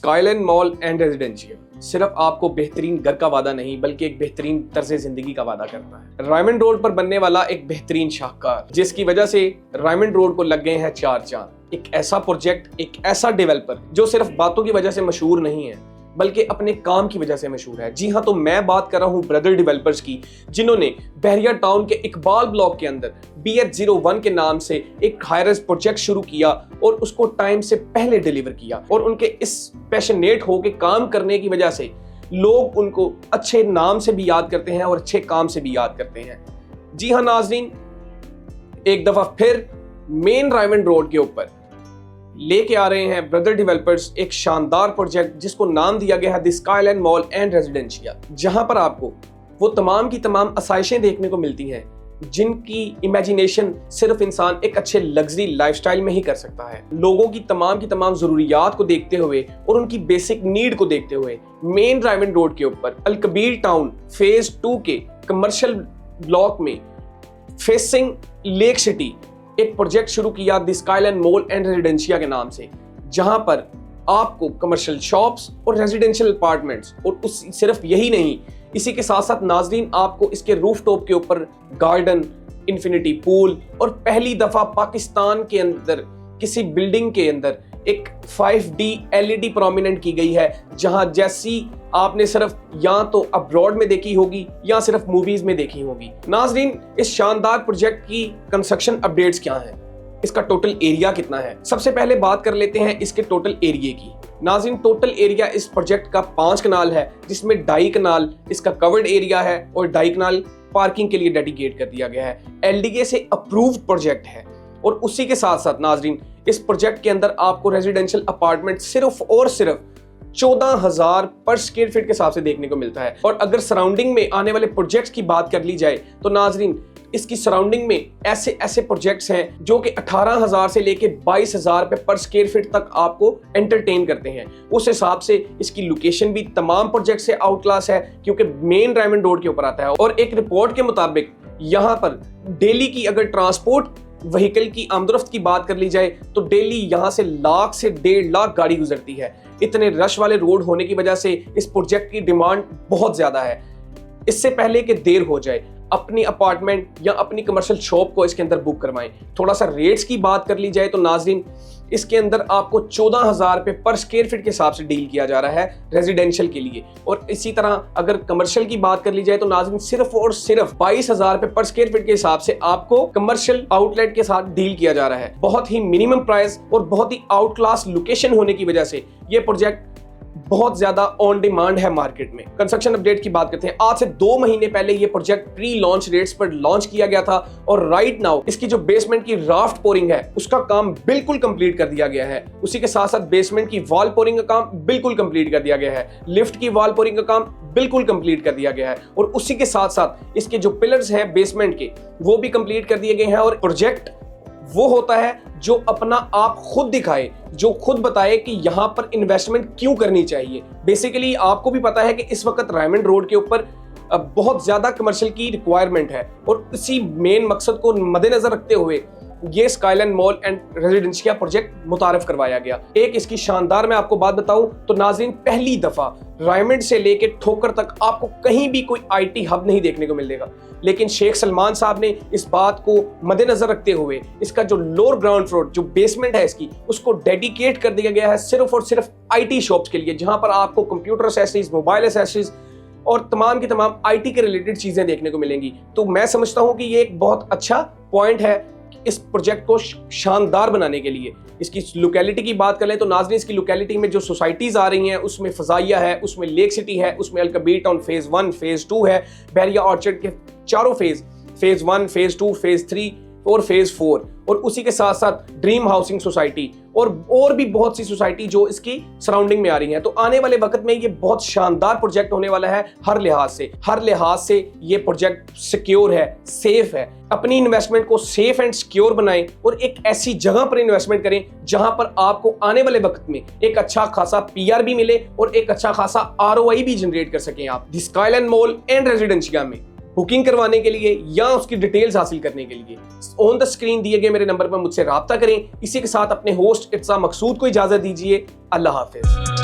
Skyline mall and residential सिर्फ आपको बेहतरीन घर का वादा नहीं बल्कि एक बेहतरीन तर्ज जिंदगी का वादा करता है। रायमंड रोड पर बनने वाला एक बेहतरीन शाहकार जिसकी वजह से रायमंड रोड को लग गए हैं 4 चांद। एक ऐसा प्रोजेक्ट, एक ऐसा डेवलपर जो सिर्फ बातों की वजह से मशहूर नहीं है बल्कि अपने काम की वजह से मशहूर है। जी हाँ, तो मैं बात कर रहा हूँ ब्रदर डेवलपर्स की, जिन्होंने बहरिया टाउन के इकबाल ब्लॉक के अंदर BH01 के नाम से एक हाई-राइज प्रोजेक्ट शुरू किया और उसको टाइम से पहले डिलीवर किया। और उनके इस पैशनेट होकर काम करने की वजह से लोग उनको अच्छे नाम से भी याद करते हैं और अच्छे काम से भी याद करते हैं। जी हाँ नाजरीन, एक दफा फिर मेन रायमंड रोड के ऊपर लेके आ रहे हैं ब्रदर डेवलपर्स एक शानदार प्रोजेक्ट जिसको नाम दिया गया है the skyline mall and residential, जहां पर आपको वो तमाम की तमाम आसाइशें देखने को मिलती हैं जिनकी इमेजिनेशन सिर्फ इंसान एक अच्छे लग्जरी लाइफस्टाइल में ही कर सकता है। लोगों की तमाम ज़रूरियात को देखते हुए और उनकी बेसिक नीड को देखते हुए मेन रायमंड रोड के ऊपर अलकबीर टाउन फेज 2 के कमर्शियल ब्लॉक में फेसिंग लेक सिटी एक प्रोजेक्ट शुरू किया the skyline mall and residential के नाम से, जहां पर आपको कमर्शियल शॉप्स और रेजिडेंशियल अपार्टमेंट्स और सिर्फ यही नहीं, इसी के साथ साथ नाजरीन आपको इसके रूफटॉप के ऊपर गार्डन, इंफिनिटी पूल और पहली दफा पाकिस्तान के अंदर किसी बिल्डिंग के अंदर एक 5D LED प्रोमिनेंट की गई है, जहां जैसी आपने सिर्फ या तो अब्रॉड में देखी होगी या सिर्फ मूवीज में देखी होगी। नाजरीन, इस शानदार प्रोजेक्ट की कंस्ट्रक्शन अपडेट्स क्या हैं, इसका टोटल एरिया कितना है, सबसे पहले बात कर लेते हैं इसके टोटल एरिया की। नाज़रीन, टोटल एरिया इस प्रोजेक्ट का 5 कनाल है, जिसमें 2.5 कनाल इसका कवर्ड एरिया है और 2.5 कनाल पार्किंग के लिए डेडिकेट कर दिया गया है। LDA से अप्रूव्ड प्रोजेक्ट है और उसी के साथ साथ नाजरीन इस प्रोजेक्ट के अंदर आपको रेजिडेंशियल अपार्टमेंट सिर्फ और सिर्फ 14,000 पर स्क्वायर फीट के हिसाब से देखने को मिलता है। और अगर सराउंडिंग में आने वाले प्रोजेक्ट्स की बात कर ली जाए तो नाजरीन इसकी सराउंडिंग में ऐसे प्रोजेक्ट्स हैं जो कि 18,000 से लेके 22,000 पर स्क्वायर फीट तक आपको एंटरटेन करते हैं। उस हिसाब से इसकी लोकेशन भी तमाम प्रोजेक्ट से आउट क्लास है क्योंकि मेन रायमंड रोड के ऊपर आता है। और एक रिपोर्ट के मुताबिक यहाँ पर डेली की अगर ट्रांसपोर्ट व्हीकल की आमदरफ्त की बात कर ली जाए तो डेली यहाँ से 1,00,000 से 1.5 लाख गाड़ी गुजरती है। इतने रश वाले रोड होने की वजह से इस प्रोजेक्ट की डिमांड बहुत ज्यादा है। इससे पहले कि देर हो जाए, अपनी अपार्टमेंट या अपनी कमर्शियल शॉप को इसके अंदर बुक करवाएं। थोड़ा सा रेट्स की बात कर ली जाए तो नाजरीन इसके अंदर आपको 14,000 पर स्क्वायर फीट के हिसाब से डील किया जा रहा है रेजिडेंशियल के लिए। और इसी तरह अगर कमर्शियल की बात कर ली जाए तो नाजरीन सिर्फ और सिर्फ 22,000 पर स्क्वायर फीट के हिसाब से आपको कमर्शियल आउटलेट के साथ डील किया जा रहा है। बहुत ही मिनिमम प्राइस और बहुत ही आउट क्लास लोकेशन होने की वजह से ये प्रोजेक्ट बहुत ज्यादा ऑन डिमांड है मार्केट में। कंस्ट्रक्शन अपडेट की बात करते हैं। आज से 2 महीने पहले ये प्रोजेक्ट प्री लॉन्च रेट्स पर लॉन्च किया गया था और राइट नाउ इसकी जो बेसमेंट की राफ्ट पोरिंग है उसका काम बिल्कुल कंप्लीट कर दिया गया है। उसी के साथ साथ बेसमेंट की वॉल पोरिंग का काम बिल्कुल कंप्लीट कर दिया गया है। लिफ्ट की वॉल पोरिंग का काम बिल्कुल कंप्लीट कर दिया गया है और उसी के साथ साथ इसके जो पिलर्स हैं बेसमेंट के वो भी कंप्लीट कर दिए गए हैं। और प्रोजेक्ट वो होता है जो अपना आप खुद दिखाए, जो खुद बताए कि यहां पर इन्वेस्टमेंट क्यों करनी चाहिए। बेसिकली आपको भी पता है कि इस वक्त रायमंड रोड के ऊपर बहुत ज्यादा कमर्शियल की रिक्वायरमेंट है और इसी मेन मकसद को मद्देनजर रखते हुए ये skyline mall and residential project मुतारफ करवाया गया। एक इसकी शानदार मैं आपको बात बताऊं तो नाज़रीन पहली दफा रायमंड से लेके ठोकर तक आपको कहीं भी कोई IT हब नहीं देखने को मिलेगा, लेकिन शेख सलमान साहब ने इस बात को मद्देनजर रखते हुए इसका जो लोअर ग्राउंड फ्लोर जो बेसमेंट है इसकी उसको डेडिकेट कर दिया गया है सिर्फ और सिर्फ IT शॉप्स के लिए, जहां पर आपको कंप्यूटर एक्सेसरीज, मोबाइल एक्सेसरीज और तमाम की तमाम IT के रिलेटेड चीजें देखने को मिलेंगी। तो मैं समझता हूं कि ये एक बहुत अच्छा पॉइंट है इस प्रोजेक्ट को शानदार बनाने के लिए। इसकी लोकेलिटी की बात करें तो नाज़रीन इसकी लोकेलिटी में जो सोसाइटीज आ रही हैं उसमें फजाइया है, उसमें लेक सिटी है, उसमें अलकबीर टाउन फेज 1 फेज 2 है, बहरिया ऑर्चर्ड के चारों फेज 1 फेज 2 फेज 3 और फेज 4 और उसी के साथ साथ ड्रीम हाउसिंग सोसाइटी और भी बहुत सी सोसाइटी जो इसकी सराउंडिंग में आ रही हैं। तो आने वाले वक्त में ये बहुत शानदार प्रोजेक्ट होने वाला है। हर लिहाज से ये प्रोजेक्ट सिक्योर है, सेफ है। अपनी इन्वेस्टमेंट को सेफ एंड सिक्योर बनाएं और एक ऐसी जगह पर इन्वेस्टमेंट करें जहां पर आपको आने वाले वक्त में एक अच्छा खासा PR भी मिले और एक अच्छा खासा ROI भी जनरेट कर सकें आप। The skyline mall and residential में बुकिंग करवाने के लिए या उसकी डिटेल्स हासिल करने के लिए ऑन द स्क्रीन दिए गए मेरे नंबर पर मुझसे राब्ता करें। इसी के साथ अपने होस्ट इत्सा मकसूद को इजाजत दीजिए। अल्लाह हाफिज।